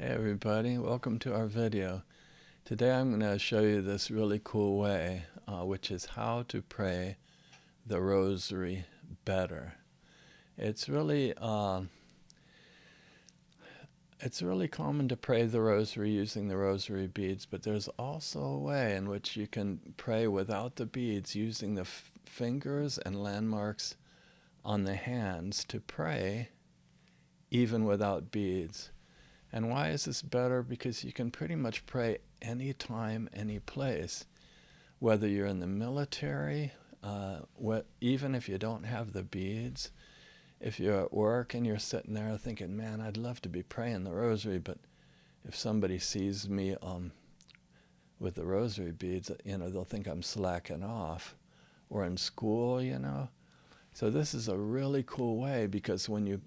Hey everybody, welcome to our video. Today I'm going to show you this really cool way, which is how to pray the Rosary better. It's really common to pray the Rosary using the Rosary beads, but there's also a way in which you can pray without the beads, using the fingers and landmarks on the hands to pray even without beads. And why is this better? Because you can pretty much pray anytime, any place, whether you're in the military, even if you don't have the beads. If you're at work and you're sitting there thinking, man, I'd love to be praying the Rosary, but if somebody sees me with the Rosary beads, they'll think I'm slacking off. Or in school, So this is a really cool way, because when you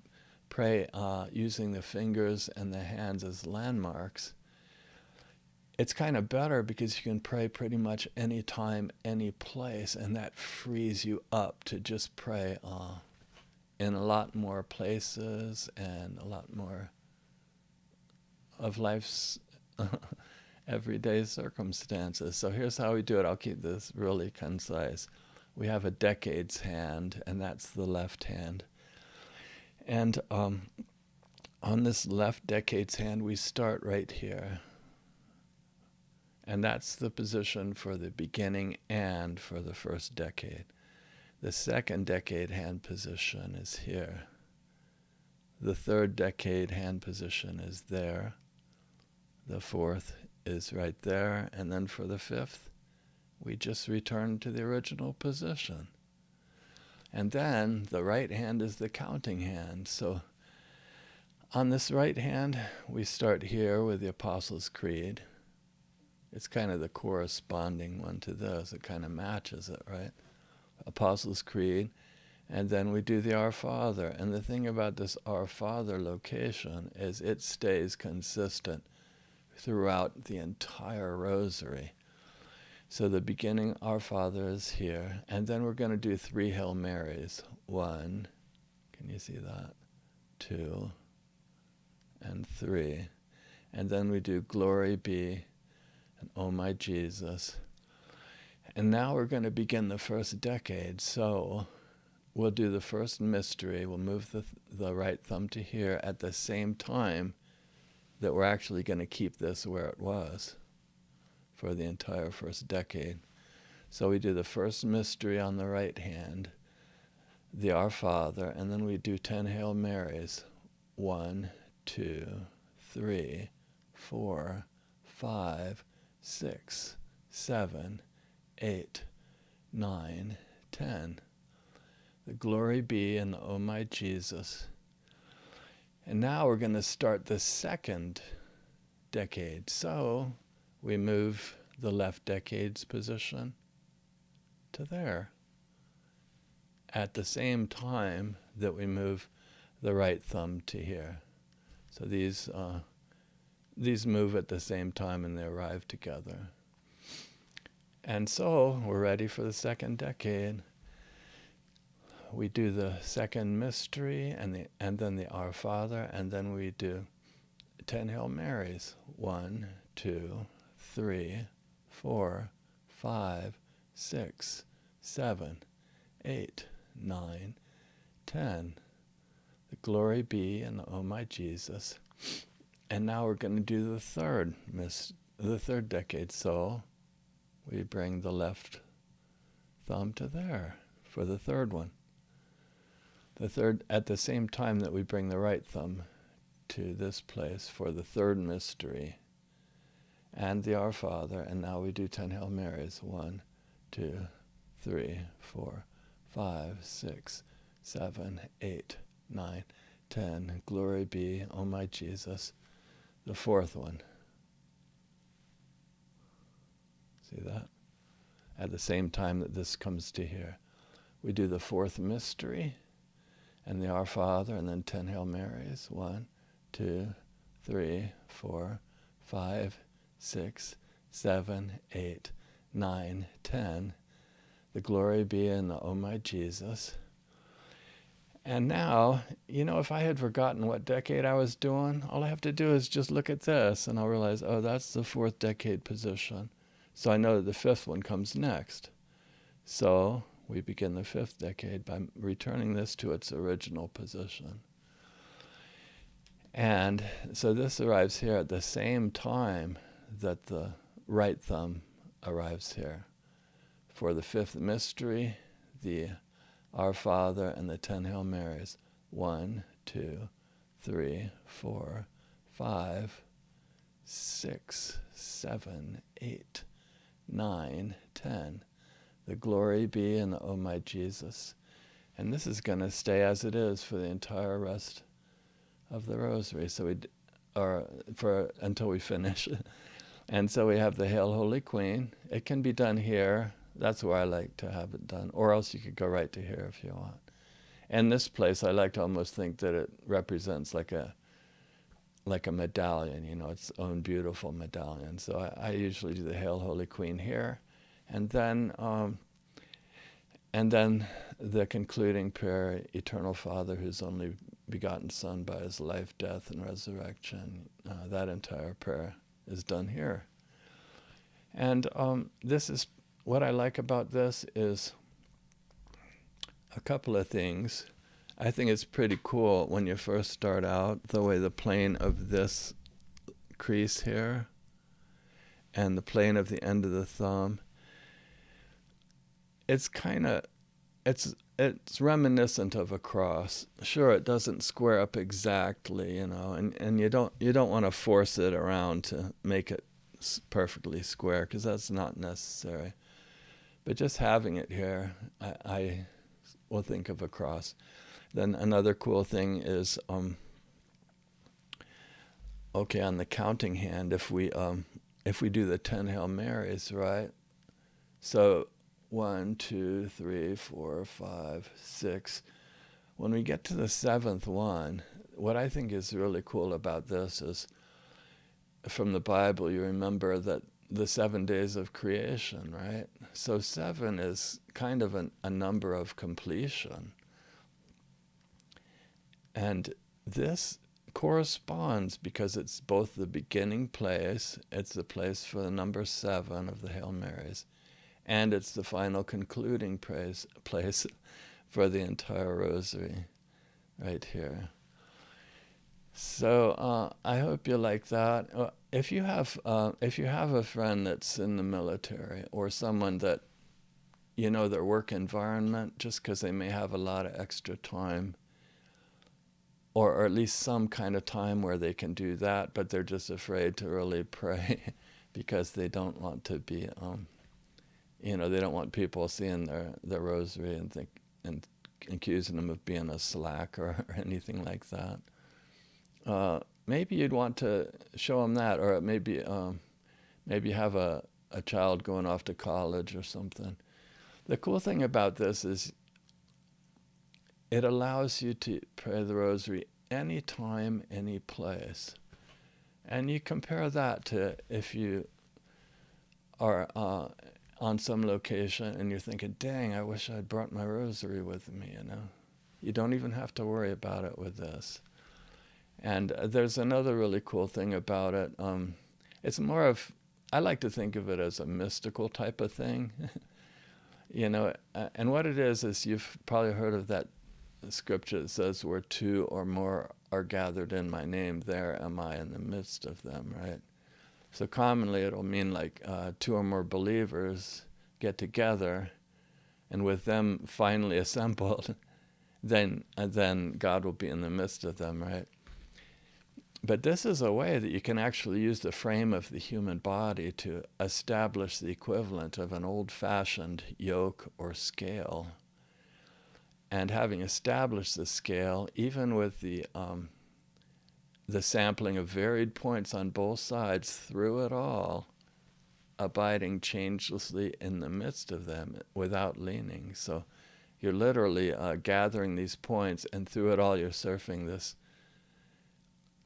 pray using the fingers and the hands as landmarks, it's kind of better because you can pray pretty much any time, any place, and that frees you up to just pray in a lot more places and a lot more of life's everyday circumstances. So here's how we do it. I'll keep this really concise. We have a decades hand, and that's the left hand. And on this left decades hand, we start right here. And that's the position for the beginning and for the first decade. The second decade hand position is here. The third decade hand position is there. The fourth is right there. And then for the fifth, we just return to the original position. And then the right hand is the counting hand. So on this right hand, we start here with the Apostles' Creed. It's kind of the corresponding one to this. It kind of matches it, right? Apostles' Creed. And then we do the Our Father. And the thing about this Our Father location is it stays consistent throughout the entire Rosary. So the beginning, Our Father, is here. And then we're going to do 3 Hail Marys. 1, can you see that? 2, and 3. And then we do Glory Be, and Oh My Jesus. And now we're going to begin the first decade. So we'll do the first mystery. We'll move the right thumb to here at the same time that we're actually going to keep this where it was for the entire first decade. So we do the first mystery on the right hand, the Our Father, and then we do 10 Hail Marys. 1, 2, 3, 4, 5, 6, 7, 8, 9, 10. The Glory Be and the Oh My Jesus. And now we're going to start the second decade. So we move the left decade's position to there at the same time that we move the right thumb to here. So these move at the same time and they arrive together. And so we're ready for the second decade. We do the second mystery and then the Our Father, and then we do 10 Hail Marys. 1, 2, 3, 4, 5, 6, 7, 8, 9, 10. The Glory Be and the Oh My Jesus. And now we're going to do the third decade. So we bring the left thumb to there for the third one. The third, at the same time that we bring the right thumb to this place for the third mystery and the Our Father. And now we do 10 Hail Marys. 1, 2, 3, 4, 5, 6, 7, 8, 9, 10. Glory Be, Oh My Jesus. The fourth one. See that? At the same time that this comes to here. We do the fourth mystery and the Our Father, and then 10 Hail Marys. 1, 2, 3, 4, 5, 6, 7, 8, 9, 10. The Glory Be and the Oh My Jesus. And now, if I had forgotten what decade I was doing, all I have to do is just look at this and I'll realize, oh, that's the 4th decade position. So I know that the 5th one comes next. So we begin the 5th decade by returning this to its original position. And so this arrives here at the same time that the right thumb arrives here. For the 5th mystery, the Our Father and the 10 Hail Marys. 1, 2, 3, 4, 5, 6, 7, 8, 9, 10. The Glory Be and the Oh My Jesus. And this is going to stay as it is for the entire rest of the Rosary. Until we finish. And so we have the Hail Holy Queen. It can be done here. That's where I like to have it done. Or else you could go right to here if you want. And this place, I like to almost think that it represents like a medallion, its own beautiful medallion. So I usually do the Hail Holy Queen here. And then the concluding prayer, Eternal Father, whose only begotten Son by his life, death, and resurrection. That entire prayer is done here. And this is what I like about this is a couple of things. I think it's pretty cool when you first start out, the way the plane of this crease here and the plane of the end of the thumb. It's reminiscent of a cross. Sure, it doesn't square up exactly, and you don't want to force it around to make it perfectly square, because that's not necessary. But just having it here, I will think of a cross. Then another cool thing is, on the counting hand, if we do the 10 Hail Marys, right? So 1, 2, 3, 4, 5, 6. When we get to the 7th one, what I think is really cool about this is, from the Bible, you remember that the 7 days of creation, right? So 7 is kind of a number of completion. And this corresponds because it's both the beginning place, it's the place for the number 7 of the Hail Marys, and it's the final concluding place for the entire Rosary, right here. So I hope you like that. If you have a friend that's in the military, or someone that their work environment, just because they may have a lot of extra time, or at least some kind of time where they can do that, but they're just afraid to really pray because they don't want to be, they don't want people seeing their rosary and accusing them of being a slacker or anything like that. Maybe you'd want to show them that, or maybe have a child going off to college or something. The cool thing about this is it allows you to pray the rosary anytime, any place. And you compare that to if you are on some location and you're thinking, dang, I wish I'd brought my rosary with me, You don't even have to worry about it with this. And there's another really cool thing about it. It's more of, I like to think of it as a mystical type of thing. And what it is you've probably heard of that scripture that says, where 2 or more are gathered in my name, there am I in the midst of them, right? So commonly it'll mean like 2 or more believers get together, and with them finally assembled, then God will be in the midst of them, right? But this is a way that you can actually use the frame of the human body to establish the equivalent of an old-fashioned yoke or scale. And having established the scale, even with the sampling of varied points on both sides through it all, abiding changelessly in the midst of them without leaning. So you're literally gathering these points, and through it all you're surfing this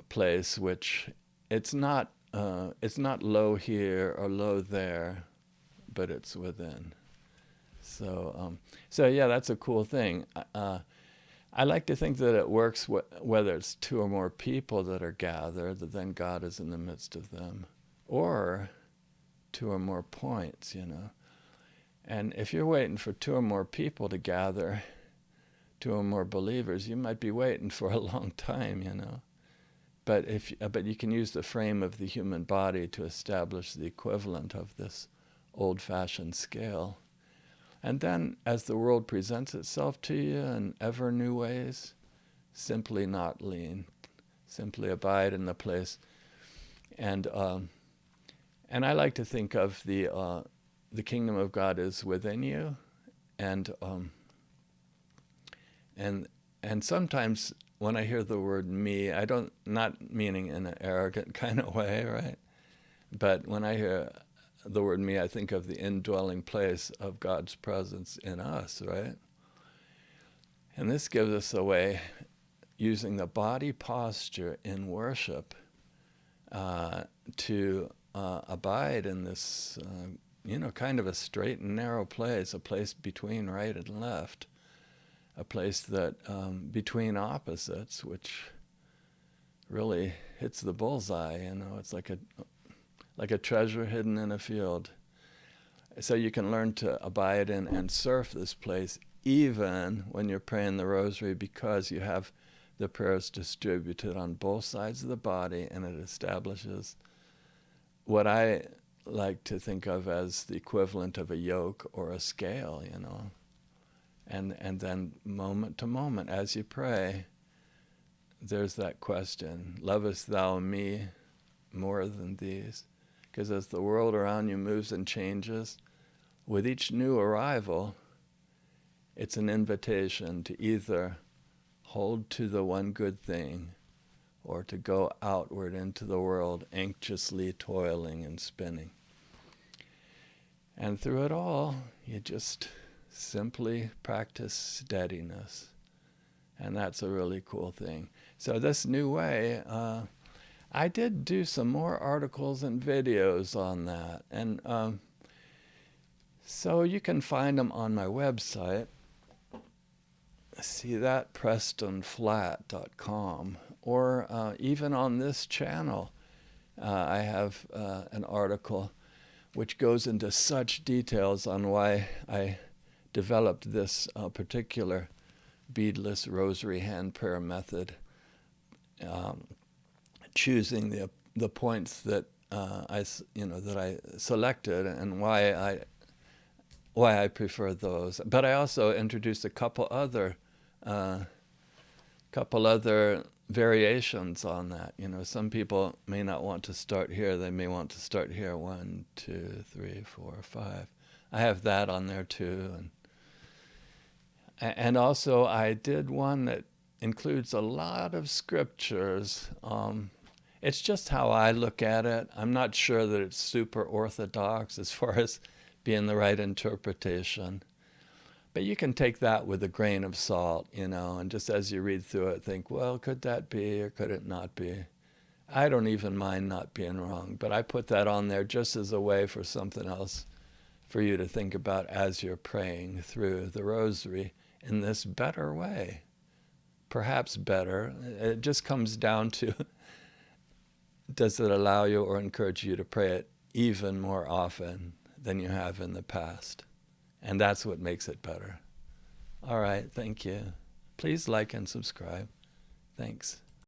place, which it's not low here or low there, but it's within. So yeah, that's a cool thing. I like to think that it works whether it's two or more people that are gathered, that then God is in the midst of them, or two or more points, And if you're waiting for two or more people to gather, two or more believers, you might be waiting for a long time, But you can use the frame of the human body to establish the equivalent of this old-fashioned scale. And then, as the world presents itself to you in ever new ways, simply not lean, simply abide in the place. And I like to think of the kingdom of God is within you, and sometimes when I hear the word me, I don't, not meaning in an arrogant kind of way, right? But when I hear the word me, I think of the indwelling place of God's presence in us, right? And this gives us a way, using the body posture in worship, to abide in this, kind of a straight and narrow place, a place between right and left, a place that between opposites, which really hits the bullseye. It's like a treasure hidden in a field. So you can learn to abide in and surf this place even when you're praying the Rosary, because you have the prayers distributed on both sides of the body, and it establishes what I like to think of as the equivalent of a yoke or a scale, And then moment to moment, as you pray, there's that question, lovest thou me more than these? Because as the world around you moves and changes, with each new arrival, it's an invitation to either hold to the one good thing or to go outward into the world anxiously toiling and spinning. And through it all, you just simply practice steadiness. And that's a really cool thing. So this new way, I did do some more articles and videos on that. And so you can find them on my website. See that, PrestonFlatt.com. Or even on this channel, I have an article which goes into such details on why I developed this particular beadless rosary hand prayer method, choosing the points that I selected, and why I prefer those. But I also introduced a couple other variations on that. Some people may not want to start here. They may want to start here. 1, 2, 3, 4, 5. I have that on there too. And also I did one that includes a lot of scriptures. It's just how I look at it. I'm not sure that it's super orthodox as far as being the right interpretation. But you can take that with a grain of salt, and just as you read through it, think, well, could that be or could it not be? I don't even mind not being wrong, but I put that on there just as a way for something else for you to think about as you're praying through the Rosary in this better way. Perhaps better. It just comes down to, does it allow you or encourage you to pray it even more often than you have in the past? And that's what makes it better. All right, thank you. Please like and subscribe. Thanks.